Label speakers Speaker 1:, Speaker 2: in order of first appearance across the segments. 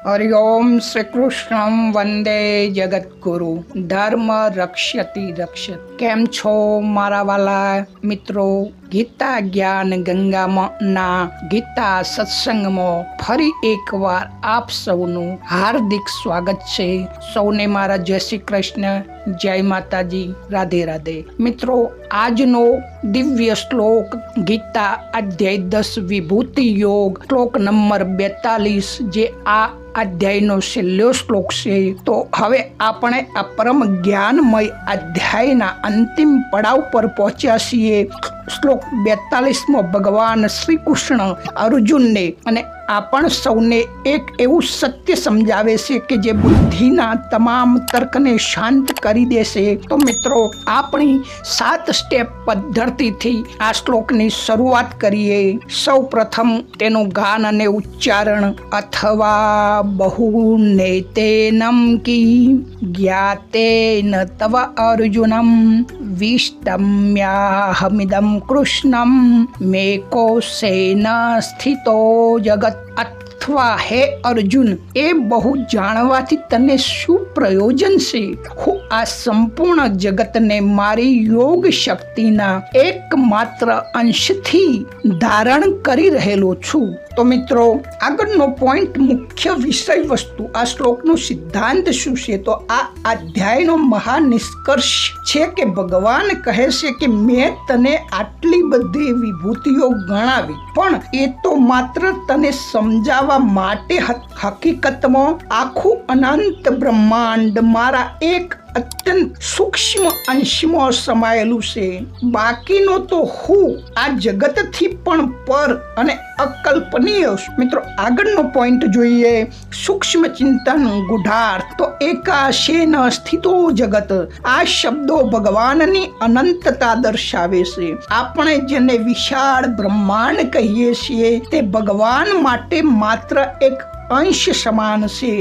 Speaker 1: હરિ ઓમ શ્રી કૃષ્ણ વંદે જગતગુરુ ધર્મ રક્ષતિ રક્ષત. કેમ છો મારા વાલા મિત્રો? ગીતા જ્ઞાન ગંગામાં ના ગીતા સત્સંગમાં ફરી એકવાર આપ સૌનું હાર્દિક સ્વાગત છે. સૌને મારા જય શ્રી કૃષ્ણ, જય માતાજી, રાધે રાધે. મિત્રો, આજનો દિવ્ય શ્લોક ગીતા અધ્યાય 10 વિભૂતિ યોગ શ્લોક નંબર 42, જે આ અધ્યાયનો છેલ્લો શ્લોક છે. તો હવે આપણે આ પરમ જ્ઞાનમય અધ્યાયના અંતિમ પડાવ પર પહોંચ્યા છીએ. શ્લોક 42માં ભગવાન શ્રી કૃષ્ણ અર્જુનને અને આપણ સૌને એક એવું સત્ય સમજાવે છે કે જે બુદ્ધિના તમામ તર્કને શાંત કરી દેશે. તો મિત્રો, આપણી 7 સ્ટેપ પદ્ધતિથી આ શ્લોકની શરૂઆત કરીએ. સૌ પ્રથમ તેનું ગાન અને ઉચ્ચારણ. અથવા બહુનેતેનમ કી જ્ઞાતેન તવ અર્જુનમ વિષ્ટમ્યાહમિદમ કૃષ્ણમ મેકોસેન સ્થિતો જગત. અથવા હે અર્જુન, એ બહુ જાણવાથી તને શું પ્રયોજન છે? હું આ સંપૂર્ણ જગતને મારી યોગ શક્તિના એકમાત્ર અંશથી ધારણ કરી રહેલો છું. તો મિત્રો, આગળનો પોઈન્ટ, મુખ્ય વિષય વસ્તુ, આ શ્લોકનો સિદ્ધાંત શું છે? તો આ અધ્યાયનો મહાન નિષ્કર્ષ છે કે ભગવાન કહે છે કે મેં તને આટલી બધી વિભૂતિઓ ગણાવી, પણ એ તો માત્ર તને સમજાવવા માટે. હકીકતમાં આખું અનંત બ્રહ્માંડ મારા એક અત્યંત સૂક્ષ્મ અંશમાં સમાયેલું છે. બાકીનો તો હું આ જગતથી પણ પર અને અકલ્પનીય. મિત્રો, આગળનો પોઈન્ટ જોઈએ. સૂક્ષ્મ ચિંતન ગુઢાર્થ. તો એકાશેન સ્થિતો જગત. આ શબ્દો ભગવાનની અનંતતા દર્શાવે છે. આપણે જેને વિશાળ બ્રહ્માંડ કહીએ છીએ તે ભગવાન માટે માત્ર એક અંશ સમાન છે.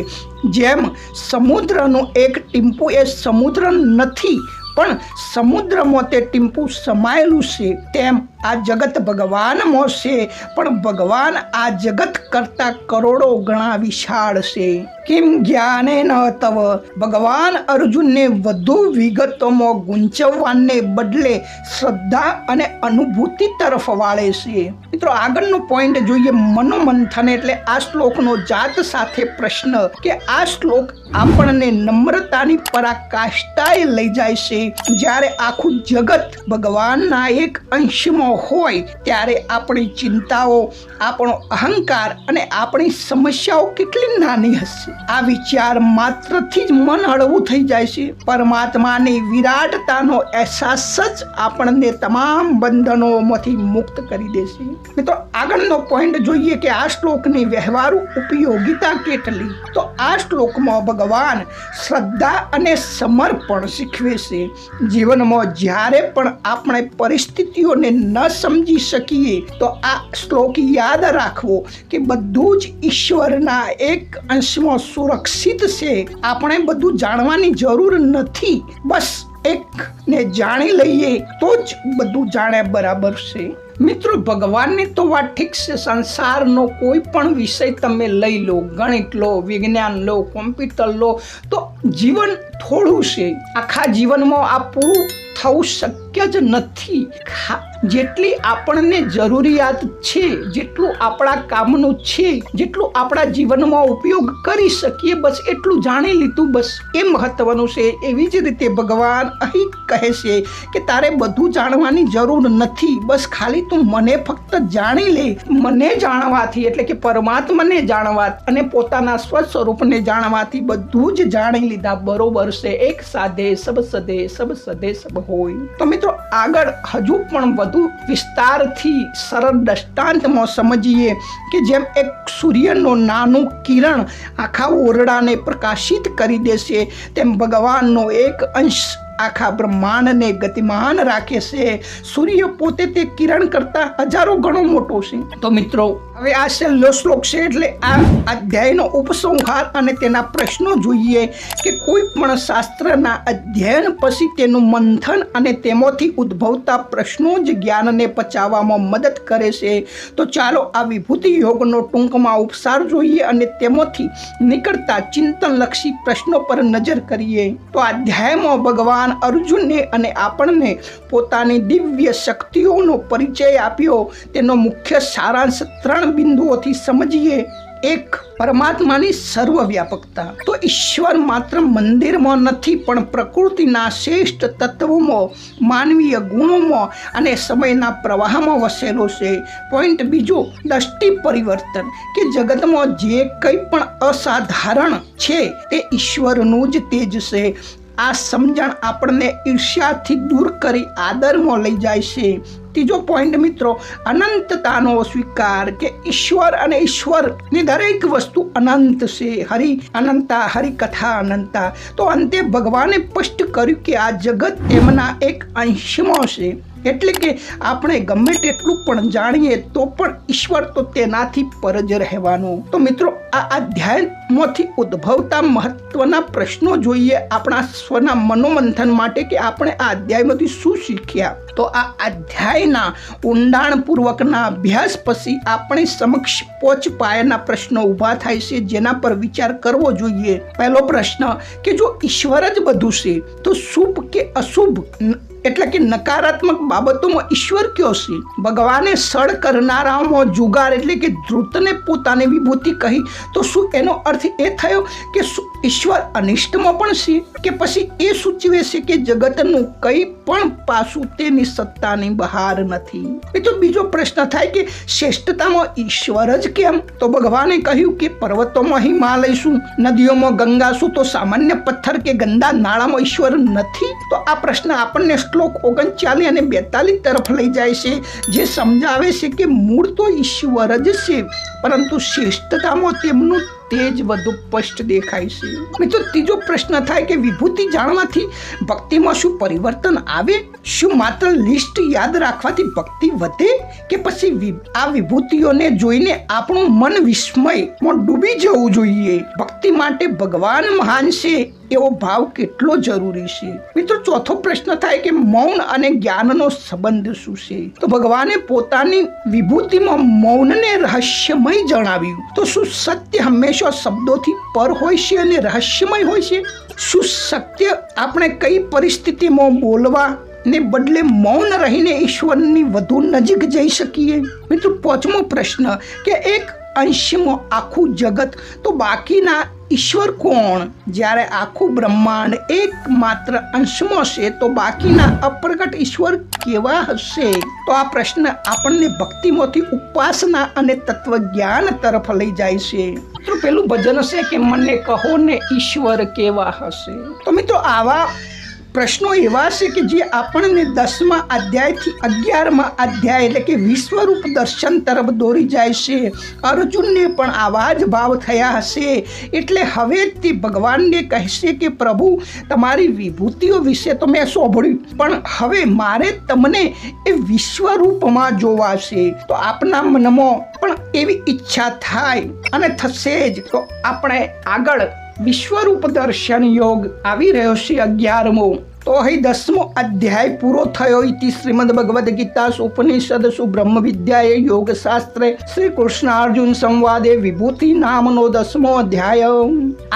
Speaker 1: જેમ સમુદ્રનું એક ટીમ્પું એ સમુદ્ર નથી, પણ સમુદ્રમાં તે ટીમ્પું સમાયેલું છે, તેમ આ જગત ભગવાનમાં છે, પણ ભગવાન આ જગત કરતા કરોડો ગણા વિશાળ છે. કિમ જ્ઞાનેન તવ. ભગવાન અર્જુનને વધુ વિગતોમાં ગુંચવવાને બદલે શ્રદ્ધા અને અનુભૂતિ તરફ વાળે છે. મિત્રો, આગળનો પોઈન્ટ જોઈએ. મનોમંથન એટલે આ શ્લોકનો જાત સાથે પ્રશ્ન, કે આ શ્લોક આપણને નમ્રતાની પરાકાષ્ઠાએ લઈ જાય છે. જ્યારે આખું જગત ભગવાનના એક અંશમાં હોય ત્યારે આપણી ચિંતાઓ, આપણો અહંકાર અને આપણી સમસ્યાઓ કેટલી નાની હશે. આ વિચાર માત્રથી જ મન હળવું થઈ જાય છે. પરમાત્માની વિરાટતાનો અહેસાસ જ આપણને તમામ બંધનોમાંથી મુક્ત કરી દેશે. મિત્રો, આગળનો પોઈન્ટ જોઈએ કે આ શ્લોકની વ્યવહારુ ઉપયોગિતા કેટલી. તો આ શ્લોકમાં ભગવાન શ્રદ્ધા અને સમર્પણ શીખવે છે. જીવનમાં જ્યારે પણ આપણે પરિસ્થિતિઓને ન સમજી શકીએ તો આ શ્લોક યાદ રાખવો કે બધું જ ઈશ્વરના એક અંશમાં સુરક્ષિત છે. આપણે બધું જાણવાની જરૂર નથી. બસ એકને જાણી લઈએ તો જ બધું જાણ્યા બરાબર છે. મિત્રો, ભગવાનની તો વાત ઠીક છે. સંસારનો કોઈ પણ વિષય તમે લઈ લો, ગણિત લો, વિજ્ઞાન લો, કોમ્પ્યુટર લો, તો જીવન થોડું છે. આખા જીવનમાં આ પૂરું થવું શક્ય જ નથી. જેટલી આપણને જરૂરિયાત છે, જેટલું આપણા કામનું છે, જેટલું આપણા જીવનમાં ઉપયોગ કરી શકીએ, બસ એટલું જાણી લીધું, બસ એ મહત્વનું છે. એવી જ રીતે ભગવાન અહીં કહે છે કે તારે બધું જાણવાની જરૂર નથી. બસ ખાલી તું મને ફક્ત જાણી લે. મને જાણવાથી એટલે કે પરમાત્માને જાણવા અને પોતાના સ્વસ્વરૂપને જાણવાથી બધું જ જાણી લીધા બરોબર છે. એક સાધે સબ સદે, સબ સદે સબ હોય. તો મિત્રો, આગળ હજુ પણ વધુ વિસ્તારથી સરળ દ્રષ્ટાંતમાં સમજીએ કે જેમ એક સૂર્યનું નાનું કિરણ આખા ઓરડાને પ્રકાશિત કરી દેશે, તેમ ભગવાનનો એક અંશ આખા બ્રહ્માંડને ગતિમાન રાખે છે. સૂર્ય પોતે તે કિરણ કરતા હજારો ગણો મોટો છે. તો મિત્રો, હવે આ છેલ્લો શ્લોક છે એટલે આ અધ્યાયનો ઉપસંહાર અને તેના પ્રશ્નો જોઈએ કે કોઈ પણ શાસ્ત્રના અધ્યયન પછી તેનું મંથન અને તેમાંથી ઉદ્ભવતા પ્રશ્નો જ જ્ઞાનને પચાવવામાં મદદ કરે છે. તો ચાલો આ વિભૂતિ યોગનો ટૂંકમાં ઉપસાર જોઈએ અને તેમાંથી નીકળતા ચિંતનલક્ષી પ્રશ્નો પર નજર કરીએ. તો આ અધ્યાયમાં ભગવાન અર્જુનને અને આપણને પોતાની દિવ્ય શક્તિઓનો પરિચય આપ્યો. તેનો મુખ્ય સારાંશ 3 બિંદુઓથી સમજીએ. 1. પરમાત્માની સર્વવ્યાપકતા. તો ઈશ્વર માત્ર મંદિરમાં નથી પણ પ્રકૃતિના શ્રેષ્ઠ તત્વોમાં, માનવીય ગુણોમાં અને સમયના પ્રવાહમાં વસેલો છે. પોઈન્ટ 2. દ્રષ્ટિ પરિવર્તન, કે જગતમાં જે કંઈ પણ અસાધારણ છે તે ઈશ્વરનું જ તેજ છે. આ સમજણ આપણને ઈર્ષ્યાથી દૂર કરી આદરમાં લઈ જાય છે. 3. પોઈન્ટ મિત્રો, અનંતતાનો સ્વીકાર, કે ઈશ્વર અને ઈશ્વરની દરેક વસ્તુ અનંત છે. હરિ અનંતા, હરિકથા અનંતા. તો અંતે ભગવાને સ્પષ્ટ કર્યું કે આ જગત એમના એક અંશમાં છે. એટલે કે આપણે ગમે તેટલું પણ જાણીએ તો પણ ઈશ્વર તો તેનાથી પર જ રહેવાનું. તો મિત્રો આ અધ્યાયમાંથી ઉદ્ભવતા મહત્વના પ્રશ્નો જોઈએ આપણા સ્વના મનોમંથન માટે કે આપણે આ અધ્યાયમાંથી શું શીખ્યા. તો આ અધ્યાયના ઊંડાણપૂર્વકના અભ્યાસ પછી આપણી સમક્ષ પોચ પાયાના પ્રશ્નો ઊભા થાય છે જેના પર વિચાર કરવો જોઈએ. પહેલો પ્રશ્ન કે જો ઈશ્વર જ બધું છે તો શુભ કે અશુભ એટલે કે નકારાત્મક બાબતોમાં ઈશ્વર કયો છે? ભગવાને સળ કરનારાઓમાં જુગાર એટલે કે ધૃતને પોતાની વિભૂતિ કહી તો શું એનો અર્થ એ થયો કે ઈશ્વર અનિષ્ટમાં પણ છે, કે પછી એ સૂચવે છે કે જગતનું કંઈ પણ પાસું તેની સત્તાની બહાર નથી? તો બીજો પ્રશ્ન થાય કે શ્રેષ્ઠતામાં ઈશ્વર જ કેમ? તો ભગવાને કહ્યું કે પર્વતોમાં હિમાલય શું, નદીઓમાં ગંગા શું, તો સામાન્ય પથ્થર કે ગંદા નાળામાં ઈશ્વર નથી? તો આ પ્રશ્ન આપણને શ્લોક 39 અને 42 તરફ લઈ જાય છે, જે સમજાવે છે કે મૂળ તો ઈશ્વર જ છે પરંતુ શ્રેષ્ઠતામાં તેમનું તેજ વધુ સ્પષ્ટ દેખાય છે. મિત્રો ત્રીજો પ્રશ્ન થાય કે વિભૂતિ જાણવાથી ભક્તિમાં શું પરિવર્તન આવે? શું માત્ર લિસ્ટ યાદ રાખવાથી ભક્તિ વધે કે પછી આ વિભૂતિઓને જોઈને આપણું મન વિસ્મયમાં ડૂબી જવું જોઈએ? ભક્તિ માટે ભગવાન મહાન છે એવો ભાવ કેટલો જરૂરી છે? મિત્રો ચોથો પ્રશ્ન થાય કે મૌન અને જ્ઞાનનો સંબંધ શું છે? તો ભગવાને પોતાની વિભૂતિમાં મૌનને રહસ્યમય જણાવ્યું. તો શું સત્ય હંમેશા શબ્દોથી પર હોય છે અને રહસ્યમય હોય છે? શું સત્ય આપણે કઈ પરિસ્થિતિમાં બોલવા ને બદલે મૌન રહીને ઈશ્વરની વધુ નજીક જઈ શકીએ? મિત્રો પાંચમો પ્રશ્ન કે એક અંશમાં આખું જગત તો બાકીના ઈશ્વર કોણ? જ્યારે આખું બ્રહ્માંડ એકમાત્ર અંશમાં છે તો બાકીના અપ્રગટ ઈશ્વર કેવા હશે? તો આ પ્રશ્ન આપણને ભક્તિમાંથી ઉપાસના અને તત્વજ્ઞાન તરફ લઈ જાય છે. મિત્રો પેલું ભજન છે કે મને કહો ને ઈશ્વર કેવા હશે. તો મિત્રો આવા પ્રશ્નો એવા છે કે જે આપણને 10મા અધ્યાયથી 11મા અધ્યાય એટલે કે વિશ્વરૂપ દર્શન તરફ દોરી જાય છે. અર્જુનને પણ આવા જ ભાવ થયા હશે એટલે હવે તે ભગવાનને કહેશે કે પ્રભુ તમારી વિભૂતિઓ વિશે તો મેં સાંભળ્યું પણ હવે મારે તમને એ વિશ્વરૂપમાં જોવા છે. તો આપના મનમાં પણ એવી ઈચ્છા થાય અને થશે જ. તો આપણે આગળ વિશ્વરૂપ દર્શન યોગ આવી રહ્યો છે 11મો. તો અહીં 10મો અધ્યાય પૂરો થયો. ઇતિ શ્રીમદ ભગવદ્ ગીતા ઉપનિષદસુ બ્રહ્મ વિદ્યાએ યોગ શાસ્ત્રે શ્રી કૃષ્ણ અર્જુન સંવાદે વિભૂતિ નામનો 10મો અધ્યાય.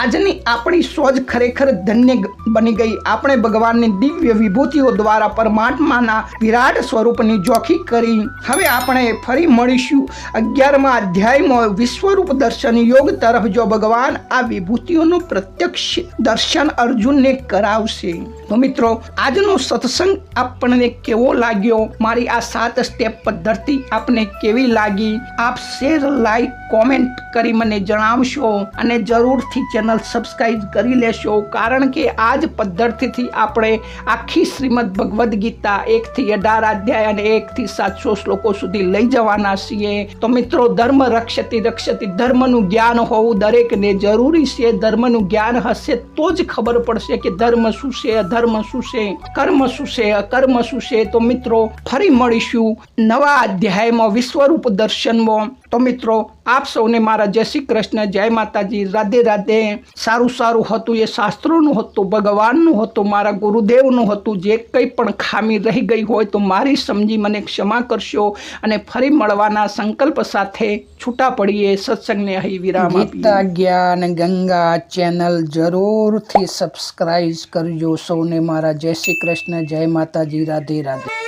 Speaker 1: આજની આપણી સોચ ખરેખર ધન્ય બની ગઈ. આપણે ભગવાનની દિવ્ય વિભૂતિઓ દ્વારા પરમાત્માના વિરાટ સ્વરૂપની જોખી કરી. હવે આપણે ફરી મળીશું 11મા અધ્યાયમાં વિશ્વરૂપ દર્શન યોગ તરફ. જો ભગવાન આ વિભૂતિઓનું પ્રત્યક્ષ દર્શન અર્જુનને કરાવશે. તો મિત્રો આજનો સત્સંગ આપણને કેવો લાગ્યો? મારી આ 7 સ્ટેપ પદ્ધતિ આપને કેવી લાગી? આપ શેર, લાઈક, કોમેન્ટ કરી મને જણાવશો અને જરૂરથી ચેનલ સબસ્ક્રાઇબ કરી લેશો, કારણ કે આ જ પદ્ધતિથી આપણે આખી શ્રીમદ ભગવદ્ ગીતા 1 થી 18 અધ્યાય અને 1 થી 700 શ્લોકો સુધી લઈ જવાના છીએ. તો મિત્રો ધર્મ રક્ષતિ રક્ષતિ, ધર્મનું જ્ઞાન હોવું દરેકને જરૂરી છે. ધર્મનું જ્ઞાન હશે તો જ ખબર પડશે કે ધર્મ શું છે, અધર્મ શું છે, કર્મ શું છે, અકર્મ શું છે. તો મિત્રો ફરી મળીશું નવા અધ્યાયમાં વિશ્વરૂપ દર્શનમાં. તો મિત્રો આપ સૌને મારા જય શ્રી કૃષ્ણ, જય માતાજી, રાધે રાધે. સારું હતું એ શાસ્ત્રોનું હતું, ભગવાનનું હતું, મારા ગુરુદેવનું હતું. જે કંઈ પણ ખામી રહી ગઈ હોય તો મારી સમજી મને ક્ષમા કરશો અને ફરી મળવાના સંકલ્પ સાથે છૂટા પડીએ. સત્સંગને અહીં વિરામ આપીએ. ગીતા જ્ઞાન ગંગા ચેનલ જરૂરથી સબસ્ક્રાઇબ કરજો. સૌને મારા જય શ્રી કૃષ્ણ, જય માતાજી, રાધે રાધે.